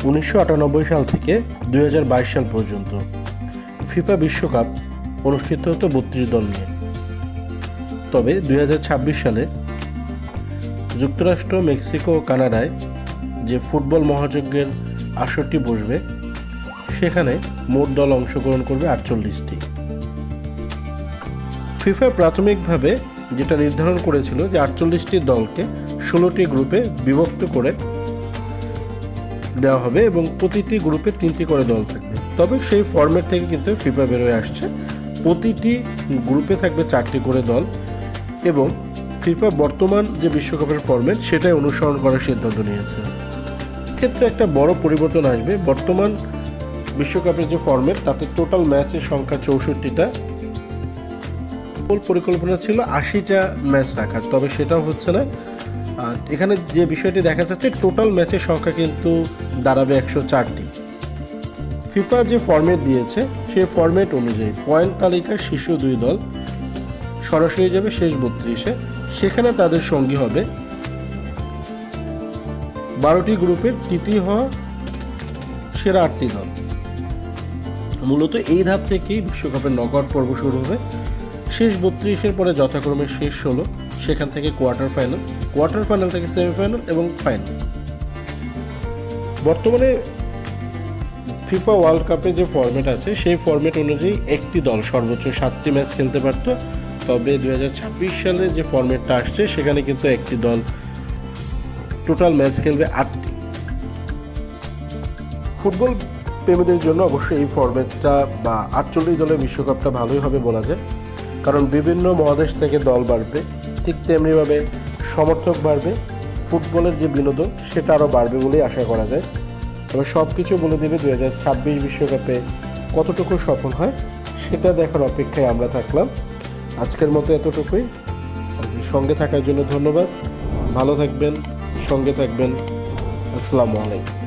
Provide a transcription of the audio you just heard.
1998 সাল থেকে 2022 সাল পর্যন্ত ফিফা বিশ্বকাপ অনুষ্ঠিত হতো 32 দল নিয়ে। তবে 2026 সালে যুক্তরাষ্ট্র, মেক্সিকো ও কানাডায় যে ফুটবল মহাযজ্ঞের আসরটি বসবে, সেখানে মোট দল অংশগ্রহণ করবে 48টি। ফিফা প্রাথমিকভাবে যেটা নির্ধারণ করেছিল যে 48টি দলকে 16টি গ্রুপে বিভক্ত করে দেওয়া হবে এবং প্রতিটি গ্রুপে 3টি করে দল থাকবে। তবে সেই ফরম্যাট থেকে কিন্তু ফিফা বেরোয় আসছে, প্রতিটি গ্রুপে থাকবে 4টি করে দল এবং ফিফা বর্তমান যে বিশ্বকাপের ফরম্যাট সেটাই অনুসরণ করার সিদ্ধান্ত নিয়েছে। ক্ষেত্রে একটা বড় পরিবর্তন আসবে। বর্তমান বিশ্বকাপের যে ফরম্যাট তাতে টোটাল ম্যাচের সংখ্যা 64টা, মূল পরিকল্পনা ছিল 80টা ম্যাচ রাখার, তবে সেটাও হচ্ছে না। আর এখানে যে বিষয়টি দেখা যাচ্ছে, টোটাল ম্যাচের সংখ্যা কিন্তু দাঁড়াবে 104টি। ফিফা যে ফরম্যাট দিয়েছে সেই ফরম্যাট অনুযায়ী পয়েন্ট তালিকার শীর্ষ 2 দল সরাসরি যাবে শেষ 32-এ। সেখানে তাদের সঙ্গী হবে 12টি গ্রুপের তৃতীয় হওয়া সেরা 8টি দল। মূলত এই ধাপ থেকেই বিশ্বকাপের নকআউট পর্ব শুরু হবে। শেষ 32-এর পরে যথাক্রমে শেষ 16, সেখান থেকে কোয়ার্টার ফাইনাল থেকে সেমিফাইনাল এবং ফাইনাল। বর্তমানে ফিফা ওয়ার্ল্ড কাপে যে ফরম্যাট আছে সেই ফরম্যাট অনুযায়ী একটি দল সর্বোচ্চ 7টি ম্যাচ খেলতে পারত। তবে 2026 সালে যে ফরম্যাটটা আসছে সেখানে কিন্তু একটি দল টোটাল ম্যাচ খেলবে 8টি। ফুটবল প্রেমীদের জন্য অবশ্যই এই ফরম্যাটটা বা 48 দলের বিশ্বকাপটা ভালোই হবে বলা যায়, কারণ বিভিন্ন মহাদেশ থেকে দল বাড়বে, ঠিক তেমনিভাবে সমর্থক বাড়বে, ফুটবলের যে বিনোদন সেটা আরও বাড়বে বলেই আশা করা যায়। তবে সব কিছু বলে দেবে 2026 বিশ্বকাপে কতটুকু সফল হয় সেটা দেখার অপেক্ষায় আমরা থাকলাম। আজকের মতো এতটুকুই। সঙ্গে থাকার জন্য ধন্যবাদ। ভালো থাকবেন, সঙ্গে থাকবেন। আসসালামু আলাইকুম।